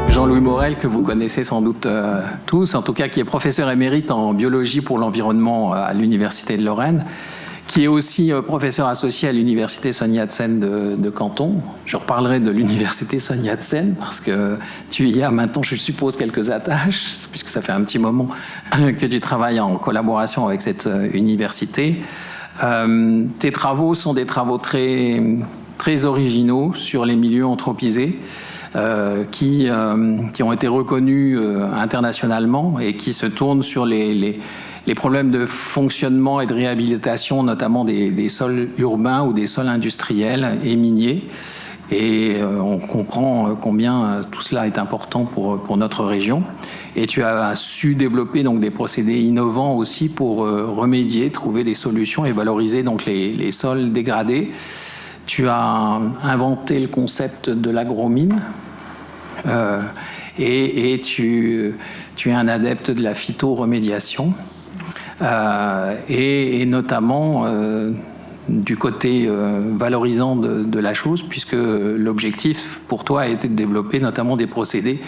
Jean-Louis Morel, que vous connaissez sans doute tous, en tout cas qui est professeur émérite en biologie pour l'environnement à l'Université de Lorraine, qui est aussi professeur associé à l'Université Sun Yat-sen de Canton. Je reparlerai de l'Université Sun Yat-sen parce que tu y as maintenant, je suppose, quelques attaches, puisque ça fait un petit moment que tu travailles en collaboration avec cette université. Tes travaux sont des travaux très, très originaux sur les milieux anthropisés. Qui ont été reconnus internationalement et qui se tournent sur les problèmes de fonctionnement et de réhabilitation, notamment des sols urbains ou des sols industriels et miniers. Et on comprend combien tout cela est important pour notre région. Et tu as su développer donc des procédés innovants aussi pour remédier, trouver des solutions et valoriser donc les sols dégradés. Tu as inventé le concept de l'agromine et tu es un adepte de la phytoremédiation et notamment du côté valorisant de la chose, puisque l'objectif pour toi a été de développer notamment des procédés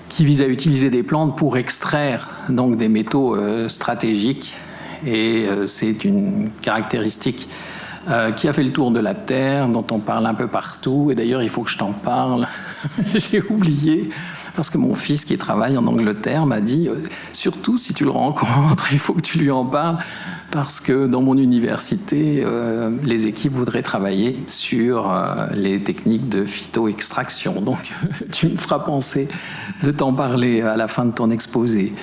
qui visent à utiliser des plantes pour extraire donc des métaux stratégiques, et c'est une caractéristique qui a fait le tour de la Terre, dont on parle un peu partout. Et d'ailleurs, il faut que je t'en parle. J'ai oublié, parce que mon fils qui travaille en Angleterre m'a dit surtout si tu le rencontres, il faut que tu lui en parles, parce que dans mon université, les équipes voudraient travailler sur les techniques de phytoextraction. Donc, tu me feras penser de t'en parler à la fin de ton exposé.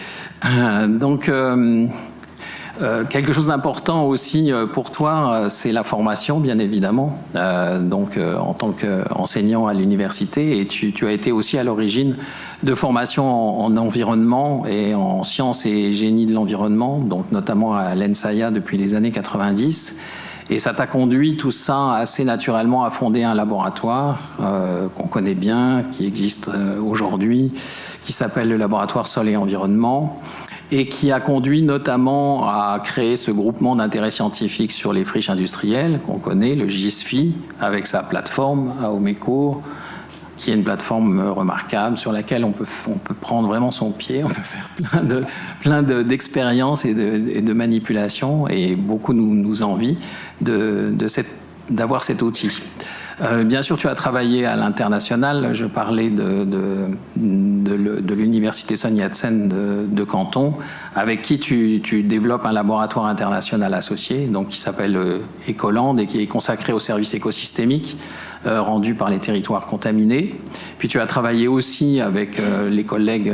Quelque chose d'important aussi pour toi, c'est la formation, bien évidemment, en tant qu'enseignant à l'université, et tu as été aussi à l'origine de formations en environnement et en sciences et génie de l'environnement, donc notamment à l'ENSAIA depuis les années 90, et ça t'a conduit tout ça assez naturellement à fonder un laboratoire qu'on connaît bien, qui existe aujourd'hui, qui s'appelle le laboratoire Sol et Environnement, et qui a conduit notamment à créer ce groupement d'intérêt scientifique sur les friches industrielles qu'on connaît, le GISFI, avec sa plateforme à Omécourt, qui est une plateforme remarquable sur laquelle on peut prendre vraiment son pied, on peut faire plein d'expériences et de manipulations, et beaucoup nous envient d'avoir cet outil. Bien sûr, tu as travaillé à l'international. Je parlais de l'université Sun Yat-sen de Canton, avec qui tu développes un laboratoire international associé, donc qui s'appelle Ecoland et qui est consacré au service écosystémique rendu par les territoires contaminés. Puis tu as travaillé aussi avec les collègues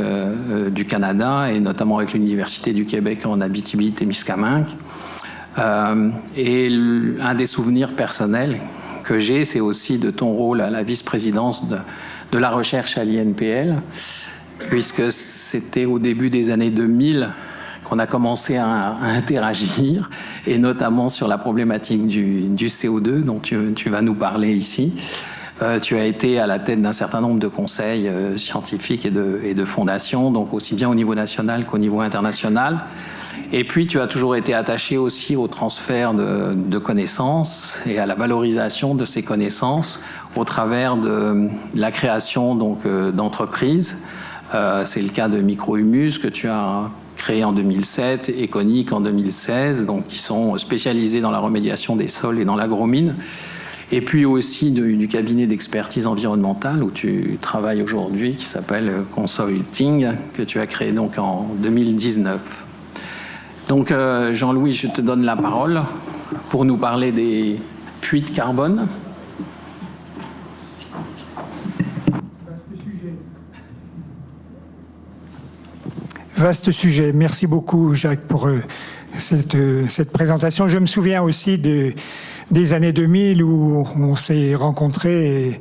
du Canada et notamment avec l'université du Québec en Abitibi-Témiscamingue. Et un des souvenirs personnels que j'ai, c'est aussi de ton rôle à la vice-présidence de la recherche à l'INPL, puisque c'était au début des années 2000 qu'on a commencé à interagir, et notamment sur la problématique du CO2 dont tu vas nous parler ici. Tu as été à la tête d'un certain nombre de conseils scientifiques et de fondations, donc aussi bien au niveau national qu'au niveau international. Et puis, tu as toujours été attaché aussi au transfert de connaissances et à la valorisation de ces connaissances au travers de la création d'entreprises. C'est le cas de Microhumus que tu as créé en 2007, Econic en 2016, donc qui sont spécialisés dans la remédiation des sols et dans l'agromine. Et puis aussi du cabinet d'expertise environnementale où tu travailles aujourd'hui, qui s'appelle Consulting, que tu as créé donc en 2019. Donc Jean-Louis, je te donne la parole pour nous parler des puits de carbone. Vaste sujet. Merci beaucoup, Jacques, pour cette présentation. Je me souviens aussi des années 2000 où on s'est rencontrés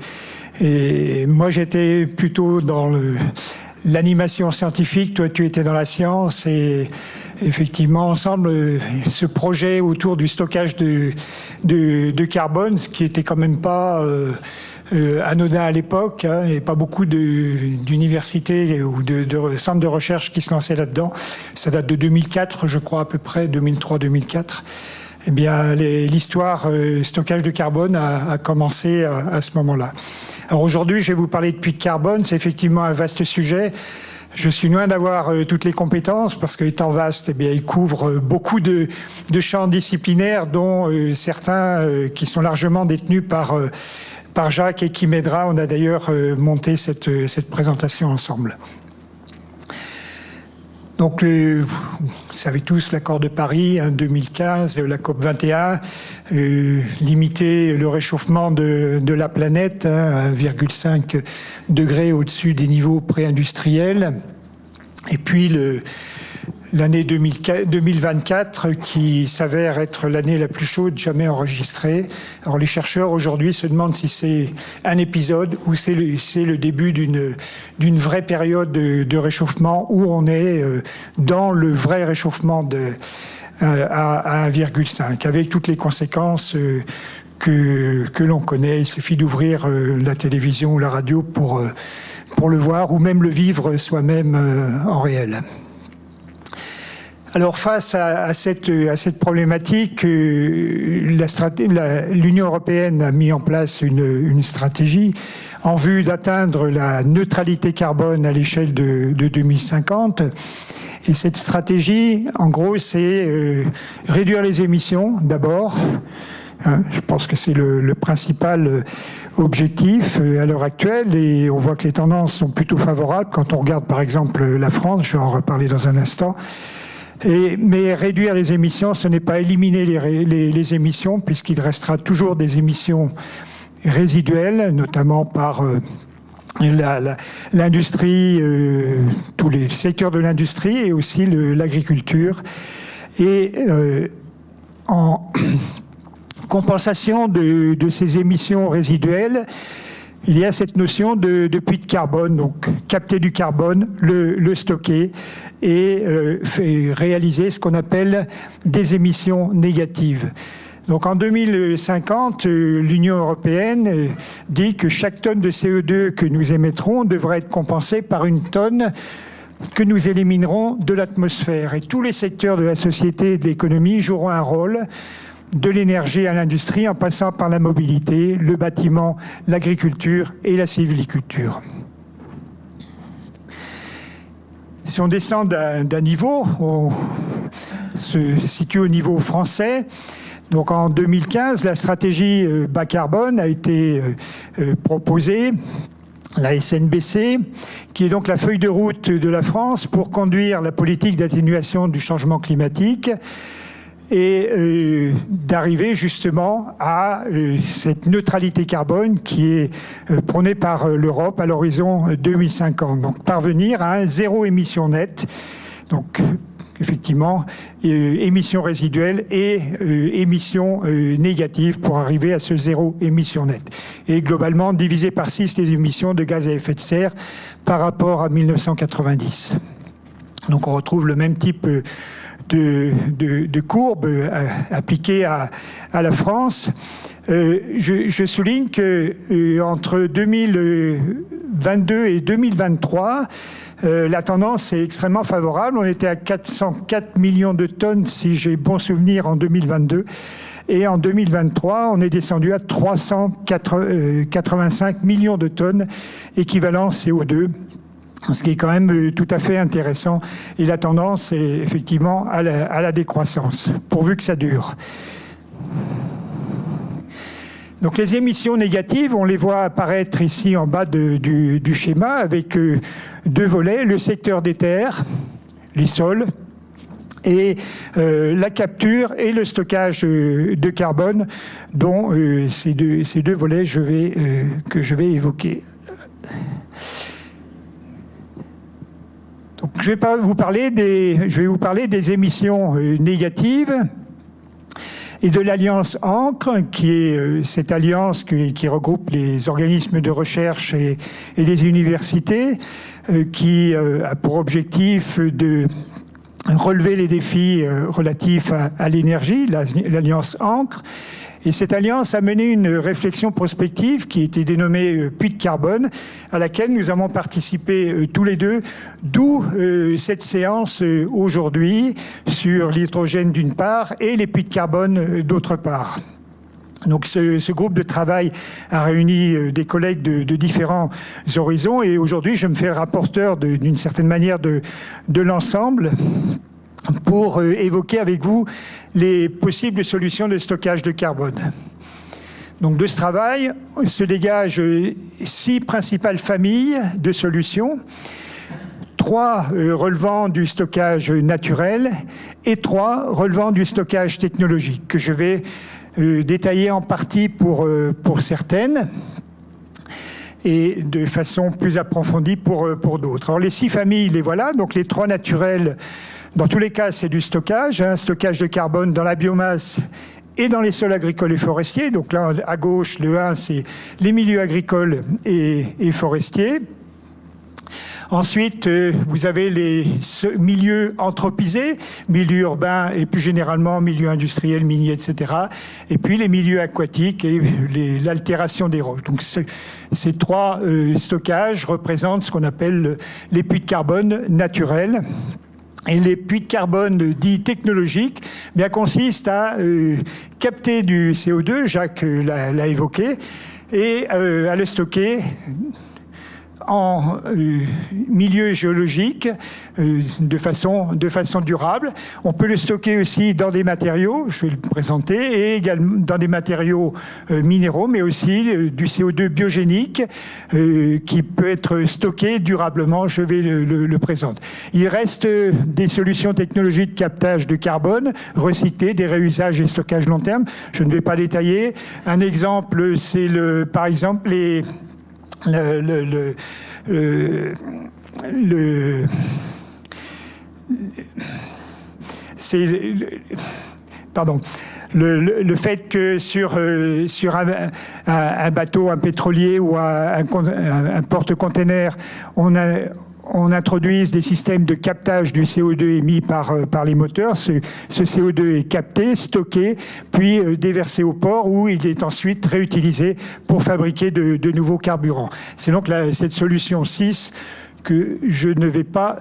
et moi j'étais plutôt dans l'animation scientifique, toi tu étais dans la science, et effectivement ensemble ce projet autour du stockage de carbone, ce qui était quand même pas anodin à l'époque, hein, et pas beaucoup d'universités ou de centres de recherche qui se lançaient là-dedans. Ça date de 2004, je crois, à peu près, 2003-2004. Eh bien, l'histoire stockage de carbone a commencé à ce moment-là. Alors aujourd'hui, je vais vous parler de puits de carbone. C'est effectivement un vaste sujet. Je suis loin d'avoir toutes les compétences parce qu'étant vaste, eh bien, il couvre beaucoup de champs disciplinaires, dont certains qui sont largement détenus par Jacques et qui m'aidera. On a d'ailleurs monté cette présentation ensemble. Donc, vous savez tous l'accord de Paris, 2015, la COP 21, limiter le réchauffement de la planète, 1,5 degré au-dessus des niveaux pré-industriels. Et puis l'année 2024 qui s'avère être l'année la plus chaude jamais enregistrée. Alors les chercheurs aujourd'hui se demandent si c'est un épisode ou c'est le début d'une vraie période de réchauffement où on est dans le vrai réchauffement à 1,5 avec toutes les conséquences que l'on connaît. Il suffit d'ouvrir la télévision ou la radio pour le voir ou même le vivre soi-même en réel. Alors face à cette problématique, l'Union européenne a mis en place une stratégie en vue d'atteindre la neutralité carbone à l'échelle de 2050. Et cette stratégie, en gros, c'est réduire les émissions d'abord. Je pense que c'est le principal objectif à l'heure actuelle et on voit que les tendances sont plutôt favorables quand on regarde par exemple la France, je vais en reparler dans un instant. Mais réduire les émissions, ce n'est pas éliminer les émissions, puisqu'il restera toujours des émissions résiduelles, notamment par l'industrie, tous les secteurs de l'industrie et aussi l'agriculture. Et en compensation de ces émissions résiduelles, il y a cette notion de puits de carbone, donc capter du carbone, le stocker et réaliser ce qu'on appelle des émissions négatives. Donc en 2050, l'Union européenne dit que chaque tonne de CO2 que nous émettrons devrait être compensée par une tonne que nous éliminerons de l'atmosphère. Et tous les secteurs de la société et de l'économie joueront un rôle, de l'énergie à l'industrie, en passant par la mobilité, le bâtiment, l'agriculture et la sylviculture. Si on descend d'un niveau, on se situe au niveau français. Donc en 2015, la stratégie bas carbone a été proposée, la SNBC, qui est donc la feuille de route de la France pour conduire la politique d'atténuation du changement climatique et d'arriver justement à cette neutralité carbone qui est prônée par l'Europe à l'horizon 2050. Donc parvenir à un zéro émission nette, donc effectivement émissions résiduelles et émissions négatives pour arriver à ce zéro émission nette. Et globalement diviser par 6 les émissions de gaz à effet de serre par rapport à 1990. Donc on retrouve le même type de courbes appliquées à la France. Je souligne que entre 2022 et 2023, la tendance est extrêmement favorable. On était à 404 millions de tonnes, si j'ai bon souvenir, en 2022. Et en 2023, on est descendu à 385 millions de tonnes équivalent CO2. Ce qui est quand même tout à fait intéressant. Et la tendance est effectivement à la décroissance, pourvu que ça dure. Donc les émissions négatives, on les voit apparaître ici en bas du schéma avec 2 volets, le secteur des terres, les sols, et la capture et le stockage de carbone, dont ces deux volets que je vais évoquer. Donc, je vais vous parler des émissions négatives et de l'alliance ANCRE, qui est cette alliance qui regroupe les organismes de recherche et les universités, qui a pour objectif de relever les défis relatifs à l'énergie, l'alliance ANCRE. Et cette alliance a mené une réflexion prospective qui a été dénommée Puits de carbone, à laquelle nous avons participé tous les deux, d'où cette séance aujourd'hui sur l'hydrogène d'une part et les puits de carbone d'autre part. Donc ce groupe de travail a réuni des collègues de différents horizons et aujourd'hui je me fais rapporteur d'une certaine manière de l'ensemble pour évoquer avec vous les possibles solutions de stockage de carbone. Donc de ce travail se dégagent 6 principales familles de solutions, 3 relevant du stockage naturel et 3 relevant du stockage technologique que je vais détaillé en partie pour certaines et de façon plus approfondie pour d'autres. Alors les 6 familles, les voilà. Donc les 3 naturels, dans tous les cas, c'est du stockage, stockage de carbone dans la biomasse et dans les sols agricoles et forestiers. Donc là, à gauche, le 1, c'est les milieux agricoles et forestiers. Ensuite, vous avez les milieux anthropisés, milieux urbains et plus généralement milieux industriels, miniers, etc. Et puis les milieux aquatiques et l'altération des roches. Donc ces 3 stockages représentent ce qu'on appelle les puits de carbone naturels. Et les puits de carbone dits technologiques bien, consistent à capter du CO2, Jacques l'a évoqué, et à le stocker en milieu géologique de façon durable. On peut le stocker aussi dans des matériaux, je vais le présenter, et également dans des matériaux minéraux, mais aussi du CO2 biogénique qui peut être stocké durablement, je vais le présenter. Il reste des solutions technologiques de captage de carbone, recyclé, des réusages et stockage long terme. Je ne vais pas détailler. Un exemple, c'est par exemple le fait que sur un bateau, un pétrolier ou un porte-container, on introduise des systèmes de captage du CO2 émis par les moteurs. Ce CO2 est capté, stocké, puis déversé au port où il est ensuite réutilisé pour fabriquer de nouveaux carburants. C'est donc cette solution 6 que je ne vais pas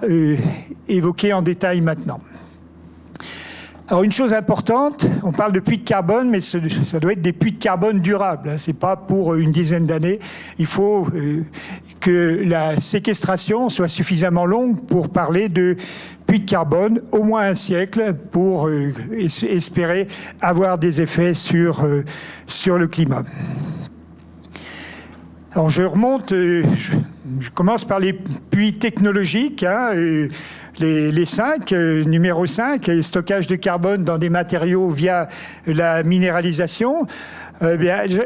évoquer en détail maintenant. Alors une chose importante, on parle de puits de carbone, mais ça doit être des puits de carbone durables. C'est pas pour une dizaine d'années. Il faut que la séquestration soit suffisamment longue pour parler de puits de carbone, au moins un siècle, pour espérer avoir des effets sur le climat. Alors je remonte, je commence par les puits technologiques, les 5, numéro 5, stockage de carbone dans des matériaux via la minéralisation.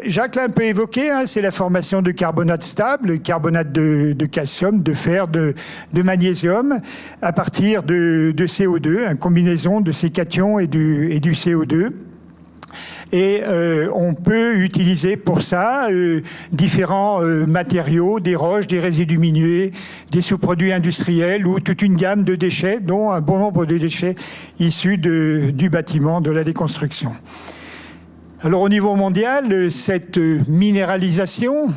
Jacques l'a un peu évoqué, c'est la formation de carbonate stable, carbonate de calcium, de fer, de magnésium, à partir de CO2, une combinaison de ces cations et du CO2. Et on peut utiliser pour ça différents matériaux, des roches, des résidus miniers, des sous-produits industriels ou toute une gamme de déchets, dont un bon nombre de déchets issus du bâtiment, de la déconstruction. Alors au niveau mondial, cette minéralisation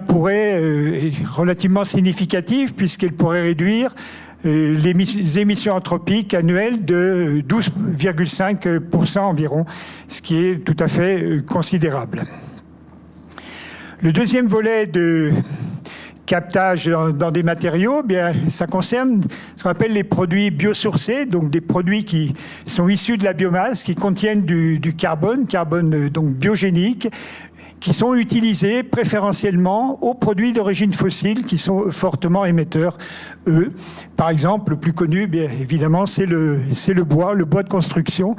pourrait être relativement significative puisqu'elle pourrait réduire les émissions anthropiques annuelles de 12,5% environ, ce qui est tout à fait considérable. Le deuxième volet de captage dans des matériaux, ça concerne ce qu'on appelle les produits biosourcés, donc des produits qui sont issus de la biomasse, qui contiennent du carbone donc biogénique, qui sont utilisés préférentiellement aux produits d'origine fossile qui sont fortement émetteurs, eux. Par exemple, le plus connu, bien évidemment, c'est le bois de construction,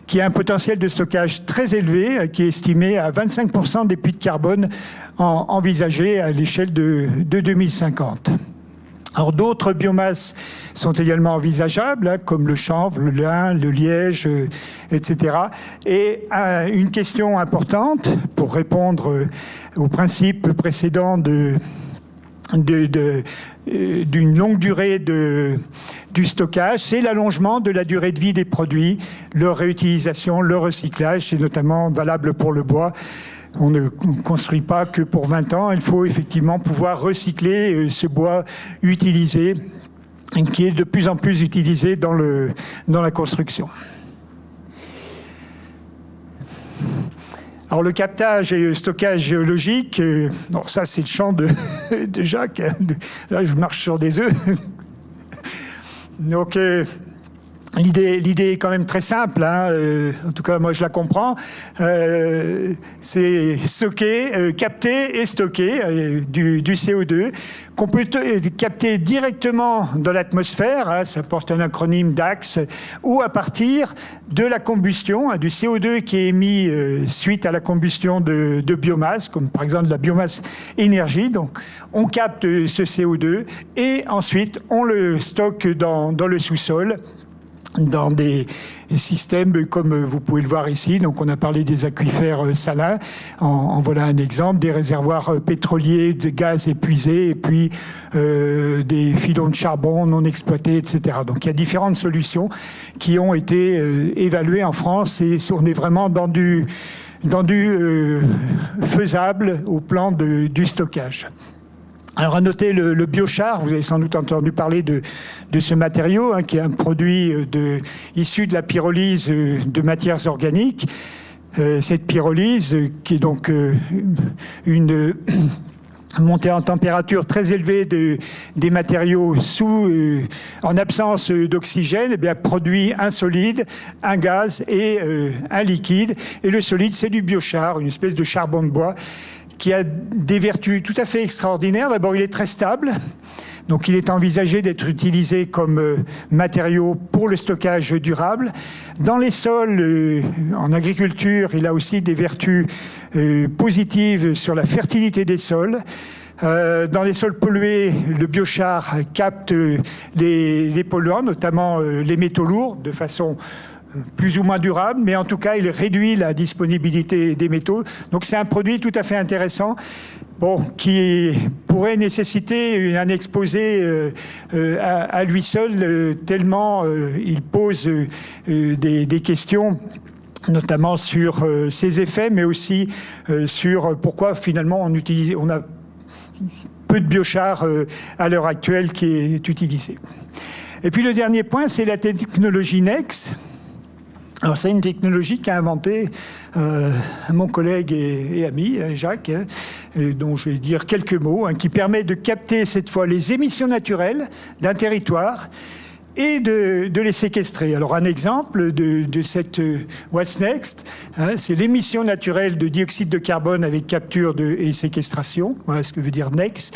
qui a un potentiel de stockage très élevé, qui est estimé à 25% des puits de carbone envisagés à l'échelle de 2050. Alors d'autres biomasses sont également envisageables, comme le chanvre, le lin, le liège, etc. Et une question importante pour répondre au principe précédent de d'une longue durée du stockage, c'est l'allongement de la durée de vie des produits, leur réutilisation, leur recyclage, c'est notamment valable pour le bois. On ne construit pas que pour 20 ans, il faut effectivement pouvoir recycler ce bois utilisé, qui est de plus en plus utilisé dans la construction. Alors le captage et le stockage géologique, bon, ça c'est le champ de Jacques. Là je marche sur des œufs. Donc l'idée est quand même très simple, hein. En tout cas moi je la comprends. C'est stocker, capter et stocker du CO2 qu'on peut capter directement dans l'atmosphère, hein, ça porte un acronyme DAX, ou à partir de la combustion, hein, du CO2 qui est émis suite à la combustion de biomasse, comme par exemple de la biomasse énergie. Donc on capte ce CO2 et ensuite on le stocke dans le sous-sol, dans des systèmes comme vous pouvez le voir ici. Donc on a parlé des aquifères salins, en voilà un exemple, des réservoirs pétroliers de gaz épuisés et puis des filons de charbon non exploités, etc. Donc il y a différentes solutions qui ont été évaluées en France et on est vraiment dans du faisable au plan du stockage. Alors à noter le biochar, vous avez sans doute entendu parler de ce matériau, hein, qui est un produit issu de la pyrolyse de matières organiques. Cette pyrolyse, qui est donc une montée en température très élevée des matériaux en absence d'oxygène, eh bien, produit un solide, un gaz et un liquide. Et le solide, c'est du biochar, une espèce de charbon de bois, qui a des vertus tout à fait extraordinaires. D'abord, il est très stable. Donc, il est envisagé d'être utilisé comme matériau pour le stockage durable. Dans les sols, en agriculture, il a aussi des vertus positives sur la fertilité des sols. Dans les sols pollués, le biochar capte les polluants, notamment les métaux lourds, de façon plus ou moins durable, mais en tout cas, il réduit la disponibilité des métaux. Donc, c'est un produit tout à fait intéressant, qui pourrait nécessiter un exposé à lui seul, tellement il pose des questions, notamment sur ses effets, mais aussi sur pourquoi finalement on a peu de biochar à l'heure actuelle qui est utilisé. Et puis le dernier point, c'est la technologie NEX. Alors c'est une technologie qu'a inventée mon collègue et ami Jacques, hein, dont je vais dire quelques mots, hein, qui permet de capter cette fois les émissions naturelles d'un territoire et de les séquestrer. Alors un exemple de cette What's Next, hein, c'est l'émission naturelle de dioxyde de carbone avec capture et séquestration, voilà ce que veut dire NEX.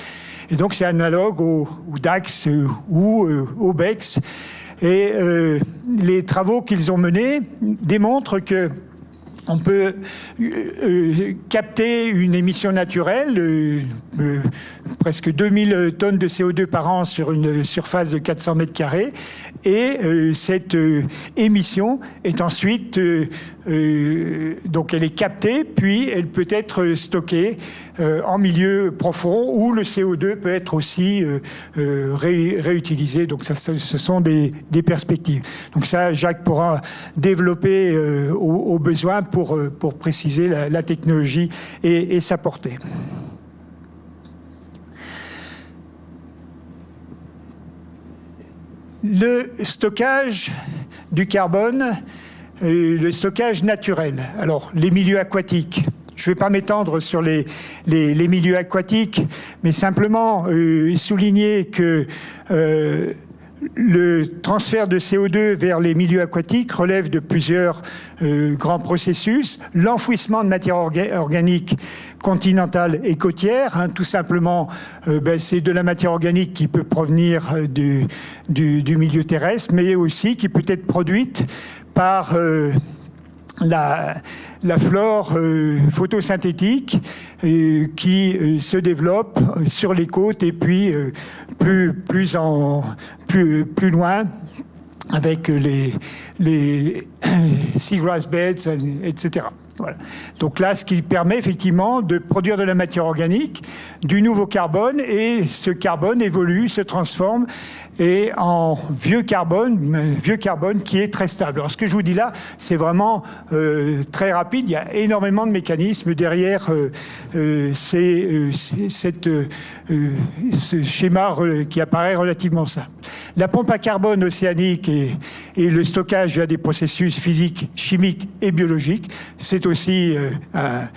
Et donc c'est analogue au DAX ou au BEX. Et les travaux qu'ils ont menés démontrent que on peut capter une émission naturelle, presque 2000 tonnes de CO2 par an sur une surface de 400 mètres carrés, et cette émission est ensuite, donc elle est captée, puis elle peut être stockée en milieu profond, où le CO2 peut être aussi réutilisé. Donc ça, ce sont des perspectives. Donc ça, Jacques pourra développer au besoin pour préciser la technologie et sa portée. Le stockage du carbone, le stockage naturel. Alors, les milieux aquatiques. Je ne vais pas m'étendre sur les milieux aquatiques, mais simplement souligner que le transfert de CO2 vers les milieux aquatiques relève de plusieurs grands processus. L'enfouissement de matière organique continentale et côtière, hein, tout simplement, c'est de la matière organique qui peut provenir du milieu terrestre, mais aussi qui peut être produite par la flore photosynthétique qui se développe sur les côtes et puis plus loin avec les seagrass beds, etc. Voilà. Donc là, ce qui permet effectivement de produire de la matière organique, du nouveau carbone, et ce carbone évolue, se transforme, et en vieux carbone qui est très stable. Alors ce que je vous dis là, c'est vraiment très rapide. Il y a énormément de mécanismes derrière ce schéma qui apparaît relativement simple. La pompe à carbone océanique et le stockage via des processus physiques, chimiques et biologiques, c'est aussi un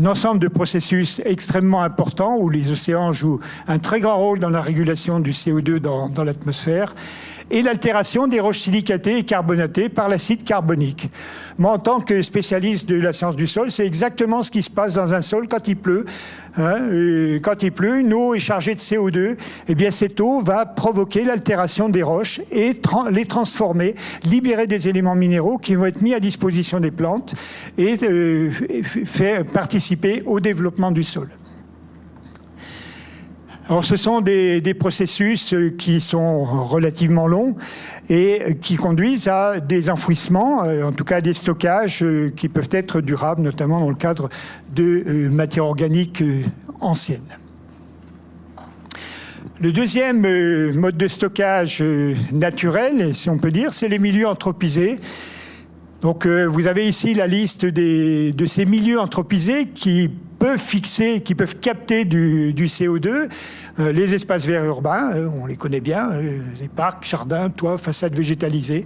ensemble de processus extrêmement importants où les océans jouent un très grand rôle dans la régulation du CO2 dans l'atmosphère, et l'altération des roches silicatées et carbonatées par l'acide carbonique. Moi, en tant que spécialiste de la science du sol, c'est exactement ce qui se passe dans un sol quand il pleut. Quand il pleut, une eau est chargée de CO2. Eh bien, cette eau va provoquer l'altération des roches et les transformer, libérer des éléments minéraux qui vont être mis à disposition des plantes et faire participer au développement du sol. Alors, ce sont des processus qui sont relativement longs et qui conduisent à des enfouissements, en tout cas à des stockages qui peuvent être durables, notamment dans le cadre de matières organiques anciennes. Le deuxième mode de stockage naturel, si on peut dire, c'est les milieux anthropisés. Donc, vous avez ici la liste de ces milieux anthropisés qui peuvent capter du CO2, les espaces verts urbains, on les connaît bien, les parcs, jardins, toits, façades végétalisées,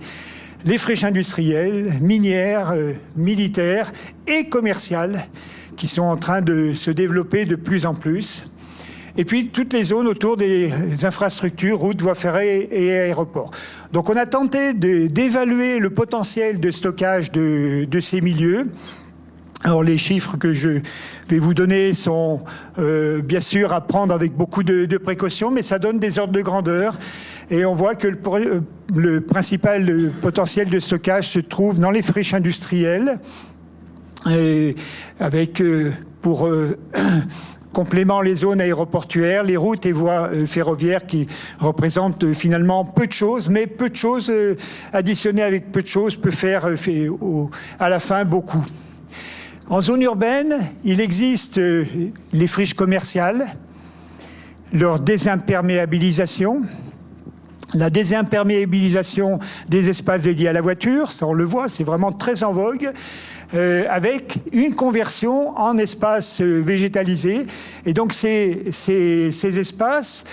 les friches industrielles, minières, militaires et commerciales qui sont en train de se développer de plus en plus. Et puis toutes les zones autour des infrastructures, routes, voies ferrées et aéroports. Donc on a tenté d'évaluer le potentiel de stockage de ces milieux. Alors les chiffres que je vais vous donner sont bien sûr à prendre avec beaucoup de précautions, mais ça donne des ordres de grandeur. Et on voit que le principal potentiel de stockage se trouve dans les friches industrielles, avec pour complément les zones aéroportuaires, les routes et voies ferroviaires qui représentent finalement peu de choses, mais peu de choses additionnées avec peu de choses peut faire à la fin beaucoup. En zone urbaine, il existe les friches commerciales, leur désimperméabilisation, la désimperméabilisation des espaces dédiés à la voiture, ça on le voit, c'est vraiment très en vogue, avec une conversion en espaces végétalisés. Et donc ces espaces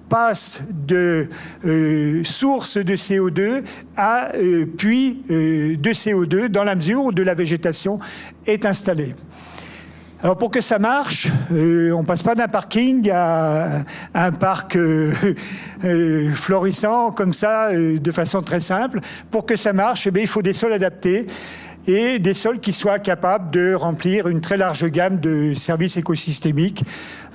passent de sources de CO2 à puits de CO2 dans la mesure où de la végétation est installée. Alors pour que ça marche, on passe pas d'un parking à un parc florissant comme ça, de façon très simple. Pour que ça marche, eh bien, il faut des sols adaptés et des sols qui soient capables de remplir une très large gamme de services écosystémiques.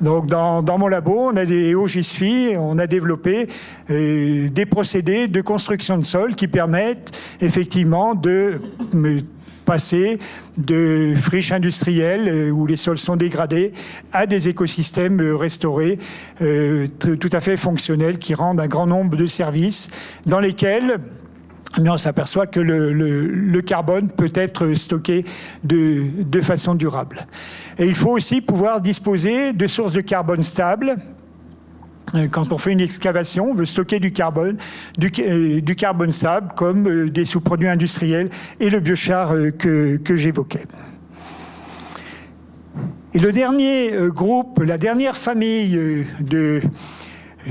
Donc dans mon labo, on a au GISFI, on a développé des procédés de construction de sols qui permettent effectivement de passer de friches industrielles où les sols sont dégradés à des écosystèmes restaurés tout à fait fonctionnels qui rendent un grand nombre de services dans lesquels on s'aperçoit que le carbone peut être stocké de façon durable. Et il faut aussi pouvoir disposer de sources de carbone stables. Quand on fait une excavation, on veut stocker du carbone stable, comme des sous-produits industriels et le biochar que j'évoquais. Et le dernier groupe, la dernière famille de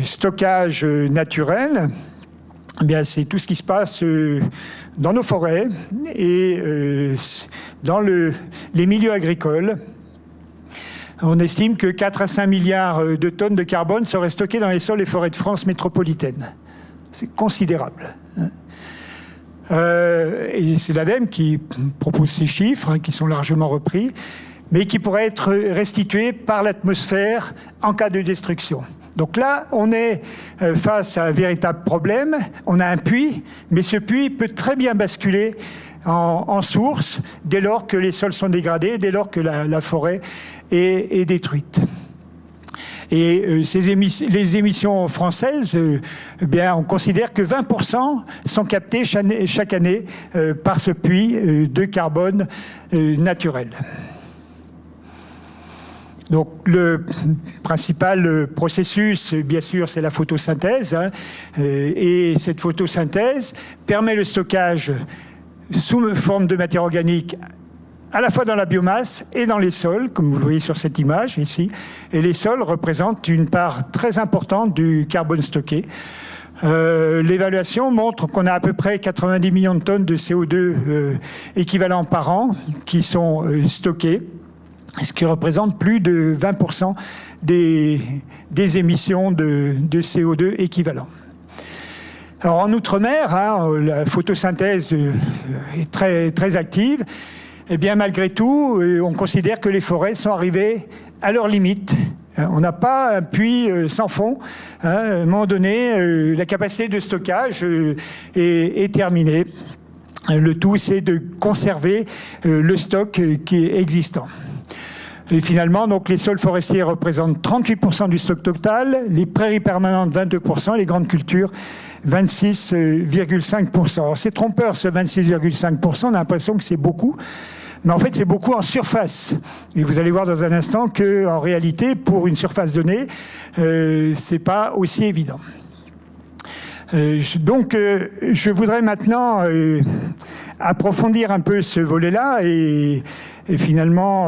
stockage naturel, eh bien, c'est tout ce qui se passe dans nos forêts et dans les milieux agricoles. On estime que 4 à 5 milliards de tonnes de carbone seraient stockées dans les sols et forêts de France métropolitaine. C'est considérable. Et c'est l'ADEME qui propose ces chiffres, qui sont largement repris, mais qui pourraient être restitués par l'atmosphère en cas de destruction. Donc là, on est face à un véritable problème. On a un puits, mais ce puits peut très bien basculer en source dès lors que les sols sont dégradés, dès lors que la forêt est détruite. Et les émissions françaises, eh bien, on considère que 20% sont captés chaque année par ce puits de carbone naturel. Donc le principal processus, bien sûr, c'est la photosynthèse, hein, et cette photosynthèse permet le stockage sous forme de matière organique à la fois dans la biomasse et dans les sols, comme vous le voyez sur cette image ici. Et les sols représentent une part très importante du carbone stocké. L'évaluation montre qu'on a à peu près 90 millions de tonnes de CO2 équivalents par an qui sont stockés, ce qui représente plus de 20% des émissions de CO2 équivalents. Alors en Outre-mer, hein, la photosynthèse est très, très active. Eh bien, malgré tout, on considère que les forêts sont arrivées à leurs limites. On n'a pas un puits sans fond. Hein. À un moment donné, la capacité de stockage est terminée. Le tout, c'est de conserver le stock qui est existant. Et finalement, donc, les sols forestiers représentent 38% du stock total, les prairies permanentes 22%, les grandes cultures 26,5%. Alors c'est trompeur ce 26,5%, on a l'impression que c'est beaucoup, mais en fait c'est beaucoup en surface. Et vous allez voir dans un instant que en réalité, pour une surface donnée, c'est pas aussi évident. Donc je voudrais maintenant approfondir un peu ce volet-là et finalement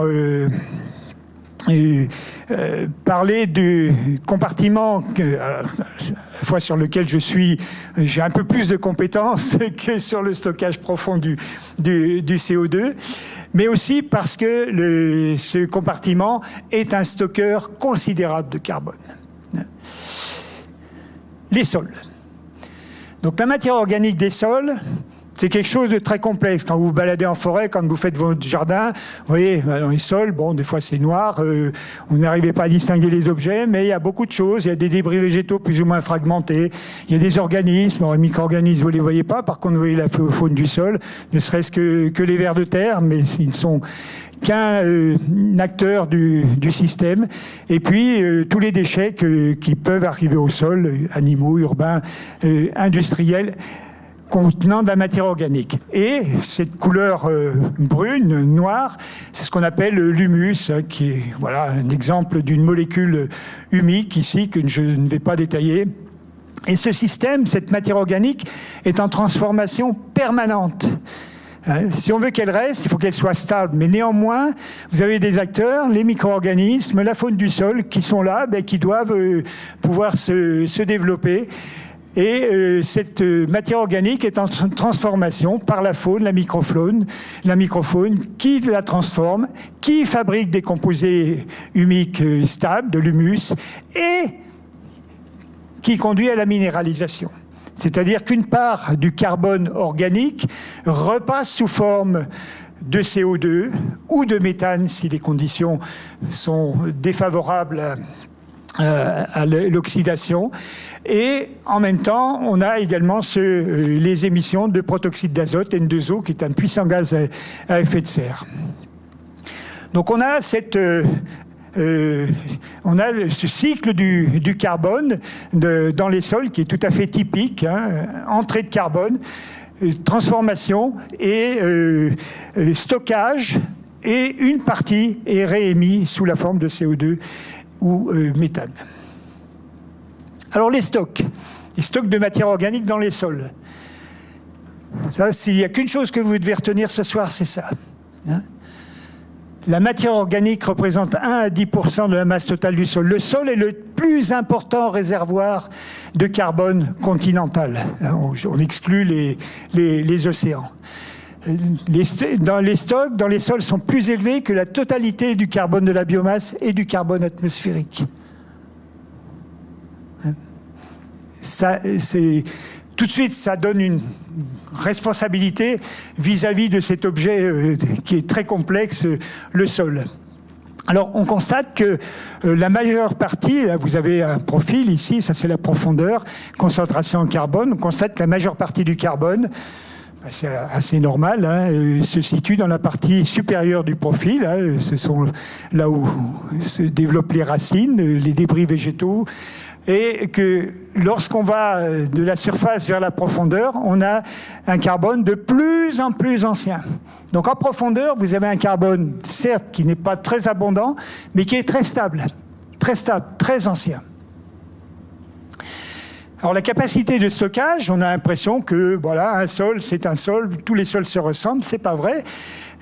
parler du compartiment à la fois sur lequel j'ai un peu plus de compétences que sur le stockage profond du CO2, mais aussi parce que ce compartiment est un stockeur considérable de carbone. Les sols. Donc la matière organique des sols, c'est quelque chose de très complexe. Quand vous vous baladez en forêt, quand vous faites votre jardin, vous voyez, dans les sols, bon, des fois c'est noir, vous n'arrivez pas à distinguer les objets, mais il y a beaucoup de choses. Il y a des débris végétaux plus ou moins fragmentés. Il y a des organismes, les micro-organismes, vous ne les voyez pas. Par contre, vous voyez la faune du sol, ne serait-ce que les vers de terre, mais ils ne sont qu'un acteur du système. Et puis, tous les déchets qui peuvent arriver au sol, animaux, urbains, industriels, contenant de la matière organique. Et cette couleur brune, noire, c'est ce qu'on appelle l'humus, qui est voilà, un exemple d'une molécule humique ici, que je ne vais pas détailler. Et ce système, cette matière organique, est en transformation permanente. Si on veut qu'elle reste, il faut qu'elle soit stable. Mais néanmoins, vous avez des acteurs, les micro-organismes, la faune du sol, qui sont là, qui doivent pouvoir se développer. Et cette matière organique est en transformation par la faune, la microfaune qui la transforme, qui fabrique des composés humiques stables, de l'humus, et qui conduit à la minéralisation. C'est-à-dire qu'une part du carbone organique repasse sous forme de CO2 ou de méthane si les conditions sont défavorables à l'oxydation. Et en même temps, on a également les émissions de protoxyde d'azote, N2O, qui est un puissant gaz à effet de serre. Donc on a ce cycle du carbone dans les sols qui est tout à fait typique, hein, entrée de carbone, transformation et stockage, et une partie est réémise sous la forme de CO2 ou méthane. Alors les stocks de matière organique dans les sols. Ça, s'il n'y a qu'une chose que vous devez retenir ce soir, c'est ça. Hein ? La matière organique représente 1 à 10% de la masse totale du sol. Le sol est le plus important réservoir de carbone continental. On exclut les océans. Les stocks dans les sols sont plus élevés que la totalité du carbone de la biomasse et du carbone atmosphérique. Tout de suite, ça donne une responsabilité vis-à-vis de cet objet qui est très complexe, le sol. Alors, on constate que la majeure partie, là, vous avez un profil ici, ça c'est la profondeur, concentration en carbone, on constate que la majeure partie du carbone, c'est assez normal, hein, se situe dans la partie supérieure du profil. Hein, ce sont là où se développent les racines, les débris végétaux. Et que lorsqu'on va de la surface vers la profondeur, on a un carbone de plus en plus ancien. Donc en profondeur, vous avez un carbone, certes, qui n'est pas très abondant, mais qui est très stable, très ancien. Alors la capacité de stockage, on a l'impression que voilà, un sol, c'est un sol, tous les sols se ressemblent, c'est pas vrai.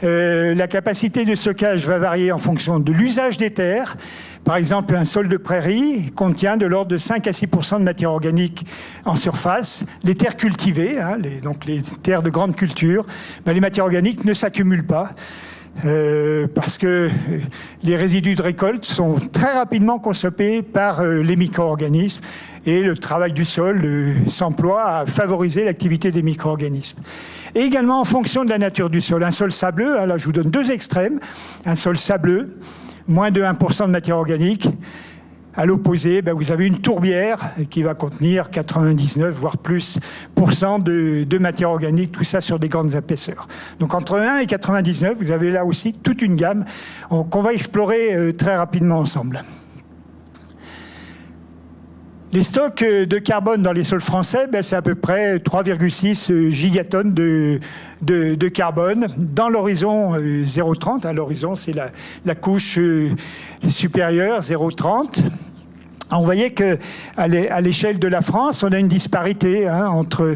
La capacité de stockage va varier en fonction de l'usage des terres. Par exemple, un sol de prairie contient de l'ordre de 5 à 6% de matière organique en surface. Les terres cultivées, hein, donc les terres de grande culture, les matières organiques ne s'accumulent pas. Parce que les résidus de récolte sont très rapidement consommés par les micro-organismes et le travail du sol s'emploie à favoriser l'activité des micro-organismes. Et également en fonction de la nature du sol. Un sol sableux, là je vous donne deux extrêmes, un sol sableux, moins de 1% de matière organique. À l'opposé, vous avez une tourbière qui va contenir 99 voire plus % de matière organique, tout ça sur des grandes épaisseurs. Donc entre 1 et 99, vous avez là aussi toute une gamme qu'on va explorer très rapidement ensemble. Les stocks de carbone dans les sols français, c'est à peu près 3,6 gigatonnes de carbone dans l'horizon 0,30. L'horizon, c'est la couche supérieure, 0,30. On voyait qu'à l'échelle de la France, on a une disparité entre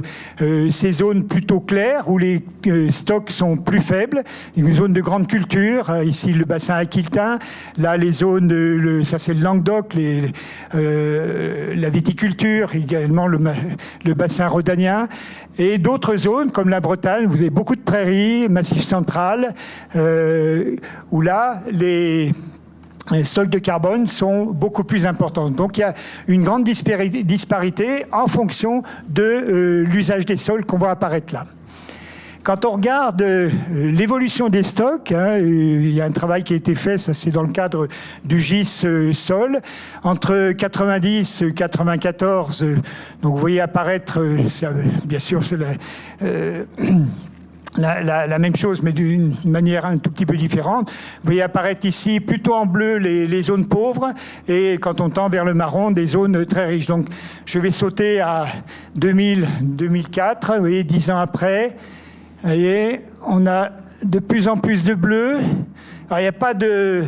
ces zones plutôt claires où les stocks sont plus faibles, une zone de grande culture, ici le bassin aquiltain, là les zones, ça c'est le Languedoc, la viticulture, également le bassin rhodanien, et d'autres zones comme la Bretagne, vous avez beaucoup de prairies, Massif central, où là les stocks de carbone sont beaucoup plus importants. Donc il y a une grande disparité en fonction de l'usage des sols qu'on voit apparaître là. Quand on regarde l'évolution des stocks, il y a un travail qui a été fait, ça c'est dans le cadre du GIS sol, entre 90 et 94, donc vous voyez apparaître, bien sûr c'est la même chose, mais d'une manière un tout petit peu différente. Vous voyez apparaître ici, plutôt en bleu, les zones pauvres, et quand on tend vers le marron, des zones très riches. Donc, je vais sauter à 2004, vous voyez, 10 ans après. Vous voyez, on a de plus en plus de bleu. Alors, il n'y a pas de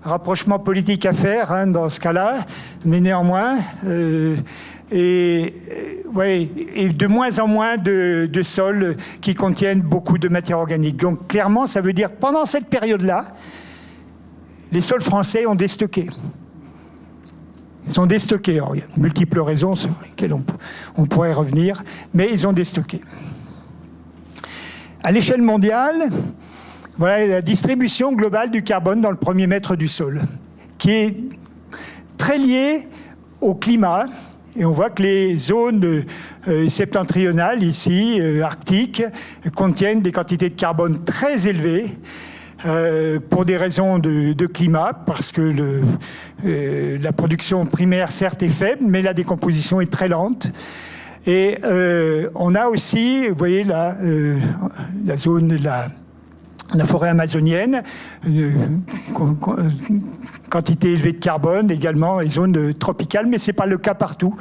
rapprochement politique à faire dans ce cas-là, mais néanmoins... Et de moins en moins de sols qui contiennent beaucoup de matière organique. Donc clairement, ça veut dire que pendant cette période-là, les sols français ont déstocké. Ils ont déstocké. Alors, il y a de multiples raisons sur lesquelles on pourrait revenir, mais ils ont déstocké. À l'échelle mondiale, voilà la distribution globale du carbone dans le premier mètre du sol, qui est très liée au climat. Et on voit que les zones septentrionales, ici, arctiques, contiennent des quantités de carbone très élevées pour des raisons de climat, parce que la production primaire, certes, est faible, mais la décomposition est très lente. Et on a aussi, vous voyez, la zone... La forêt amazonienne, quantité élevée de carbone, également les zones tropicales, mais ce n'est pas le cas partout.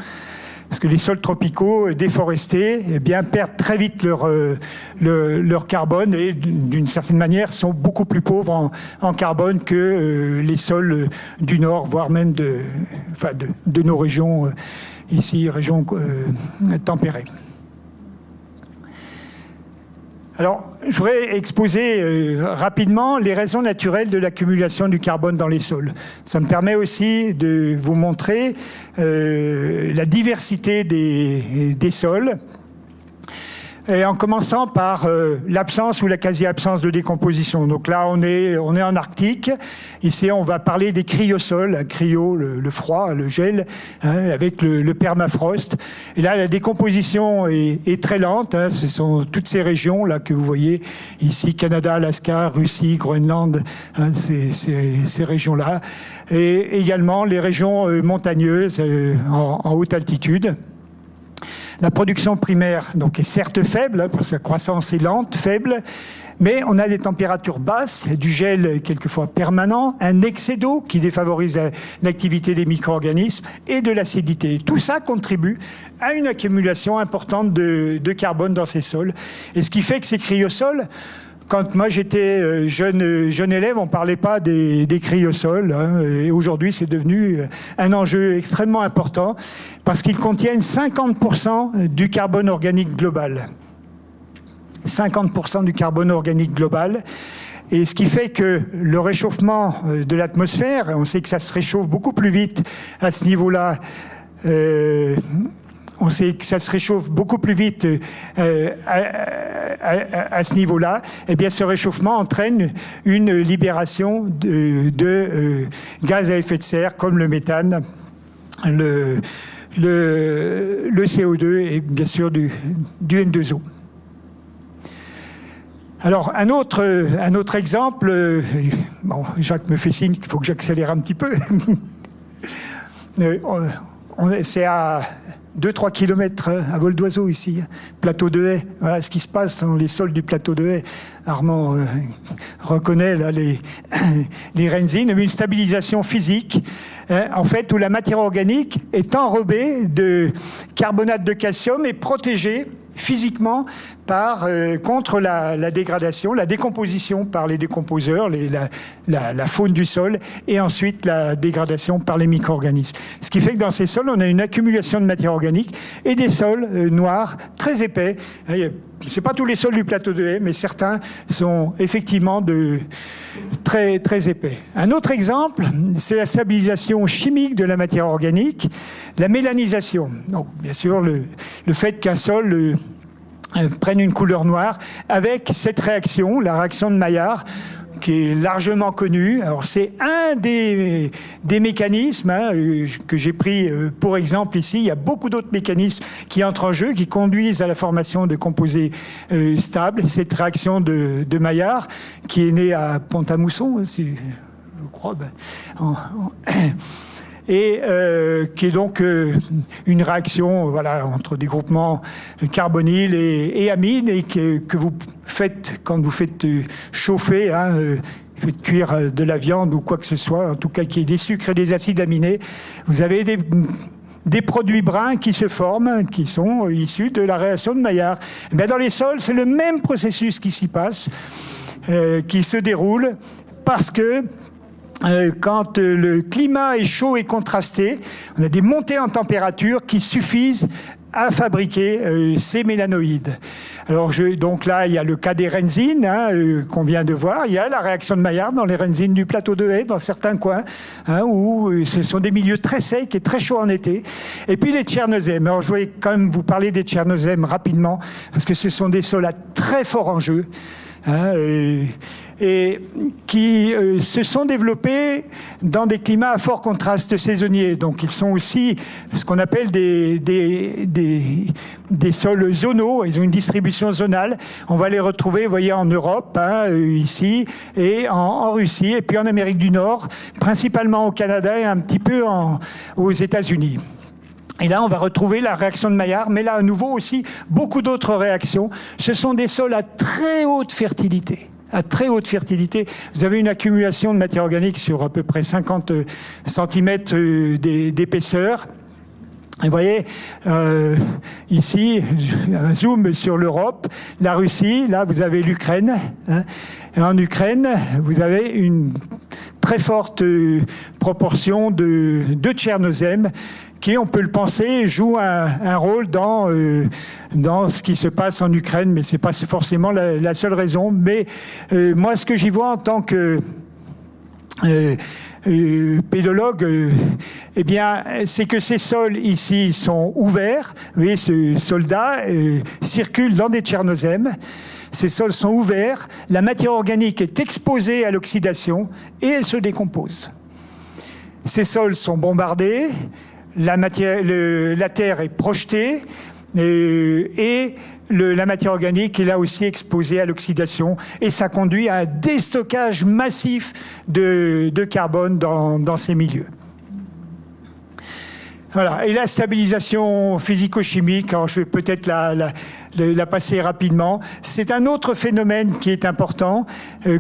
Parce que les sols tropicaux déforestés perdent très vite leur carbone et d'une certaine manière sont beaucoup plus pauvres en carbone que les sols du nord, voire même de nos régions, ici, régions tempérées. Alors, je voudrais exposer rapidement les raisons naturelles de l'accumulation du carbone dans les sols. Ça me permet aussi de vous montrer la diversité des sols. Et en commençant par l'absence ou la quasi-absence de décomposition. Donc là, on est en Arctique. Ici, on va parler des cryosols, cryo, le froid, le gel, avec le permafrost. Et là, la décomposition est très lente. Ce sont toutes ces régions là que vous voyez ici, Canada, Alaska, Russie, Groenland, ces régions-là. Et également les régions montagneuses en haute altitude. La production primaire donc, est certes faible, hein, parce que la croissance est lente, faible, mais on a des températures basses, du gel quelquefois permanent, un excès d'eau qui défavorise l'activité des micro-organismes et de l'acidité. Tout ça contribue à une accumulation importante de carbone dans ces sols. Et ce qui fait que ces cryosols, quand moi j'étais jeune élève, on ne parlait pas des cryosols, hein, et aujourd'hui c'est devenu un enjeu extrêmement important parce qu'ils contiennent 50% du carbone organique global. 50% du carbone organique global. Et ce qui fait que le réchauffement de l'atmosphère, on sait que ça se réchauffe beaucoup plus vite à ce niveau-là, on sait que ça se réchauffe beaucoup plus vite à ce niveau-là, eh bien ce réchauffement entraîne une libération de gaz à effet de serre comme le méthane, le CO2 et bien sûr du N2O. Alors, un autre exemple, bon, Jacques me fait signe qu'il faut que j'accélère un petit peu. C'est à 2-3 kilomètres à vol d'oiseau ici, plateau de Haye. Voilà ce qui se passe dans les sols du plateau de Haye. Armand reconnaît là les renzines, une stabilisation physique, en fait, où la matière organique est enrobée de carbonate de calcium et protégée physiquement contre la dégradation, la décomposition par les décomposeurs, la faune du sol, et ensuite la dégradation par les micro-organismes. Ce qui fait que dans ces sols, on a une accumulation de matière organique et des sols noirs très épais. C'est pas tous les sols du plateau de Haye, mais certains sont effectivement très, très épais. Un autre exemple, c'est la stabilisation chimique de la matière organique, la mélanisation. Donc, bien sûr, le fait qu'un sol prenne une couleur noire avec cette réaction, la réaction de Maillard, qui est largement connue. Alors c'est un des mécanismes que j'ai pris pour exemple ici. Il y a beaucoup d'autres mécanismes qui entrent en jeu, qui conduisent à la formation de composés stables. Cette réaction de Maillard, qui est née à Pont-à-Mousson, je crois, et qui est donc une réaction entre des groupements carbonyles et amines, et que vous faites quand vous faites chauffer, vous faites cuire de la viande ou quoi que ce soit, en tout cas qui est des sucres et des acides aminés, vous avez des produits bruns qui se forment, qui sont issus de la réaction de Maillard. Mais dans les sols, c'est le même processus qui s'y passe, qui se déroule, parce que quand le climat est chaud et contrasté, on a des montées en température qui suffisent à fabriquer ces mélanoïdes. Alors donc là, il y a le cas des renzines qu'on vient de voir. Il y a la réaction de Maillard dans les renzines du plateau de Haye, dans certains coins, où ce sont des milieux très secs et très chauds en été. Et puis les tchernozèmes. Alors je voulais quand même vous parler des tchernozèmes rapidement, parce que ce sont des sols à très fort enjeu. Et qui se sont développés dans des climats à fort contraste saisonnier. Donc ils sont aussi ce qu'on appelle des sols zonaux. Ils ont une distribution zonale. On va les retrouver, vous voyez, en Europe, ici, et en Russie, et puis en Amérique du Nord, principalement au Canada et un petit peu aux États-Unis. Et là, on va retrouver la réaction de Maillard, mais là, à nouveau aussi, beaucoup d'autres réactions. Ce sont des sols à très haute fertilité. À très haute fertilité. Vous avez une accumulation de matière organique sur à peu près 50 cm d'épaisseur. Et vous voyez, ici, un zoom sur l'Europe, la Russie, là, vous avez l'Ukraine. Et en Ukraine, vous avez une très forte proportion de tchernozèmes qui, on peut le penser, joue un rôle dans ce qui se passe en Ukraine, mais c'est pas forcément la seule raison. Mais moi, ce que j'y vois en tant que pédologue, eh bien, c'est que ces sols ici sont ouverts. Vous voyez, ce soldat circule dans des tchernozèmes. Ces sols sont ouverts, la matière organique est exposée à l'oxydation et elle se décompose. Ces sols sont bombardés, la terre est projetée et la matière organique est là aussi exposée à l'oxydation, et ça conduit à un déstockage massif de carbone dans ces milieux. Voilà. Et la stabilisation physico-chimique, alors je vais peut-être la passer rapidement. C'est un autre phénomène qui est important,